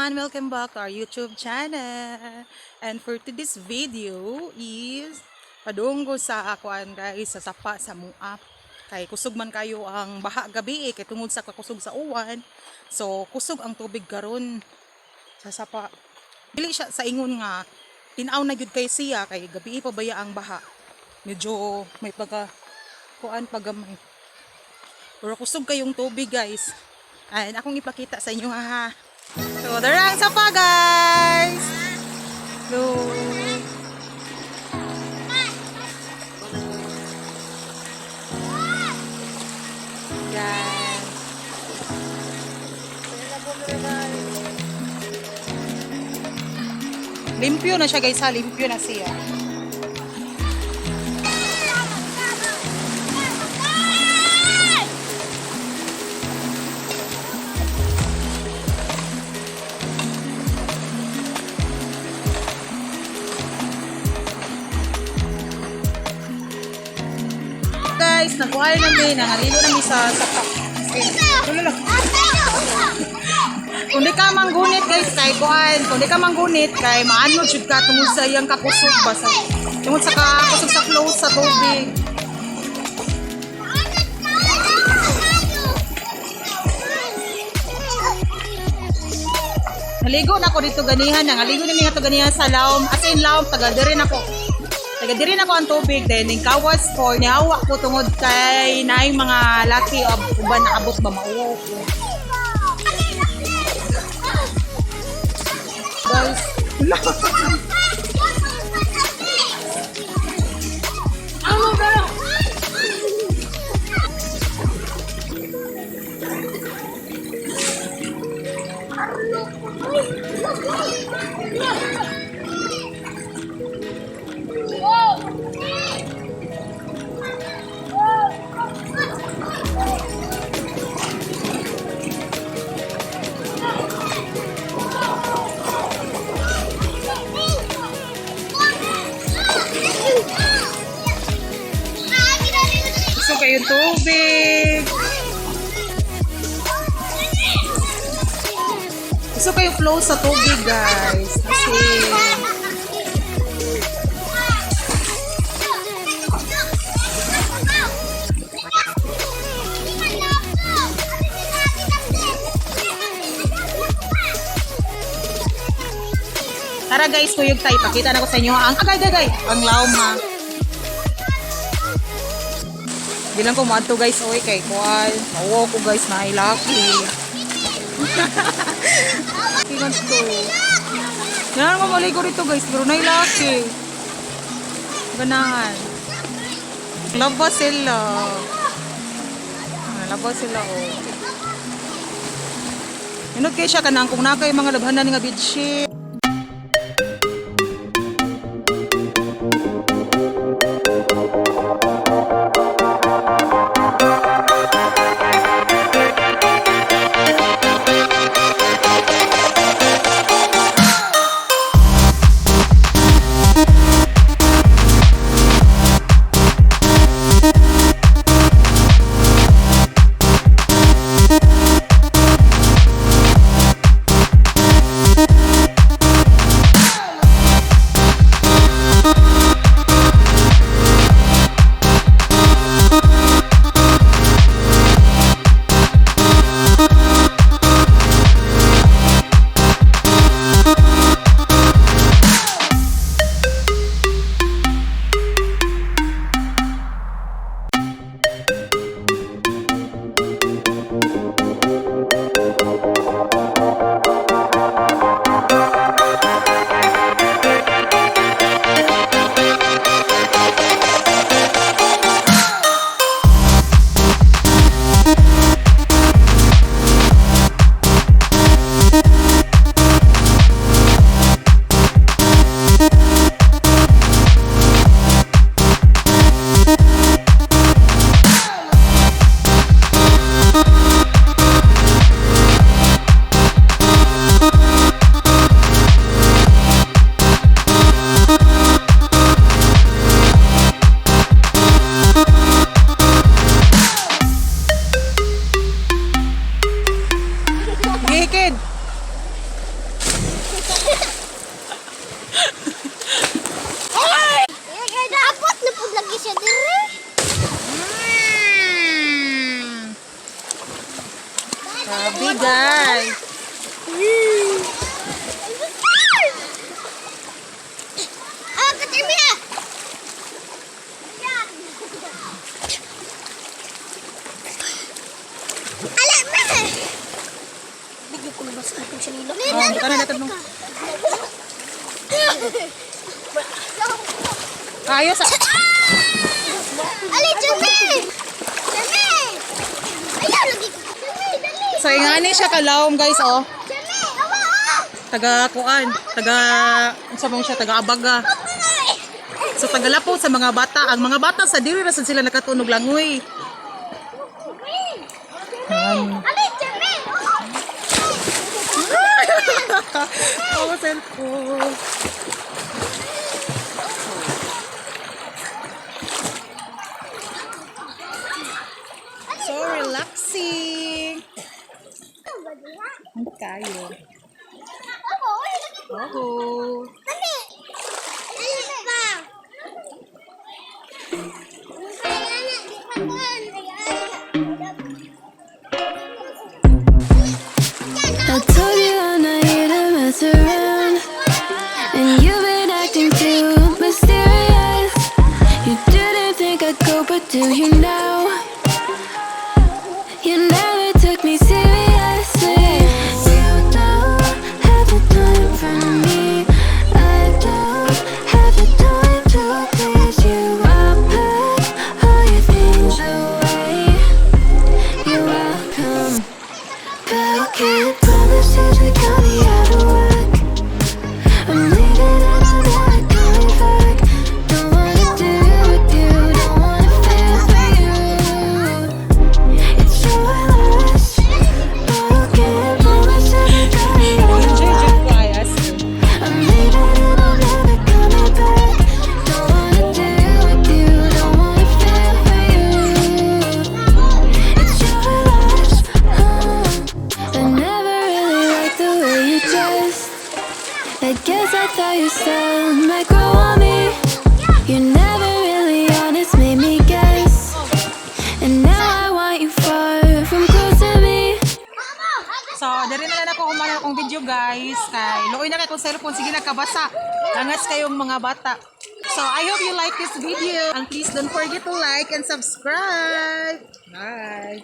everyone! Welcome back to our YouTube channel. And for today's video is padunggo sa akuan guys sa sapa sa mua. Kay kusog man kayo ang baha gabi kay tungod sa kakusog sa uwan. So kusog ang tubig karon sa sapa. Dili siya sa ingon nga tinaw na gyud kay siya kay gabi pa baya ang baha. Medyo may pagamay. Pero kusog kayong tubig guys. And akong ipakita sa inyo ha. So, darang sapa guys. So, yan. Limpyo na siya guys ha. Limpyo na siya. Guys, nakuha namin, nangalilo namin sa sapa. Kung di ka manggunit guys, kay kuhan. Kung di ka manggunit, kay maano jud ka tungod sa iyang kakusog ba sa tungod sa kakusog sa close sa tubig. Naligo na ako dito ganihan, nangaligo namin ato ganihan sa laom. As in laom, taga diri ako ang tubig then ning kawas ko niawak ko tungod kay naay mga laki uban na abot ba mauwo ko. Guys, ano ba? Gusto kayo tubig. Gusto kayo flow sa tubig guys. Kasi tara guys, kuyog tayo. Pakita na ko sa inyo ang agay ang laom ha. Bilang ko mo guys, oy kay kuan. Mawo ko guys na ay laki. Tingnan to. Yan mo maligo rito guys, pero na laki. Ganahan. Labas sila. Labas sila oh. Inod kay siya kanang kung nakay mga labhanan nga bedsheet. kung sa nilo. Oh, bukan na natin nung. Ayos sa... Ali, Jumi! Jumi! Ayaw, lagi ko. Jumi, dali! So, ingani siya kalawom guys, oh. Jumi, awa! Taga-kuan. Sa man siya, taga-abaga. So, tagalapot sa mga bata. Ang mga bata sa diri rason sila nakatunog langoy. Ali, Jumi! Oh, cellphone. So relaxing. Ang kayo. Oh. Dali! Dali pa! I told you I'm not here to mess around, and you've been acting too mysterious. You didn't think I'd go, but do you now? You never took me seriously. You don't have the time for me. I don't have the time to please you. I put all your things away. You're welcome. Broken promises that got me out of work. I'm leaving and I'm never coming back. Don't wanna do with you, don't wanna feel for you. It's your loss. Broken promises that got me out of work. I'm leaving and I'm never coming back. Don't wanna do with you, don't wanna feel for you. It's your loss. I never really liked the way you dressed. I guess I thought your style might grow on me. You're never really honest, made me guess. And now I want you far from close to me. So, diri na lang ako kumana akong video guys. Kay luoy na kay kong cellphone. Sige na kabasa. Langas kayong mga bata. So, I hope you like this video. And please don't forget to like and subscribe. Bye!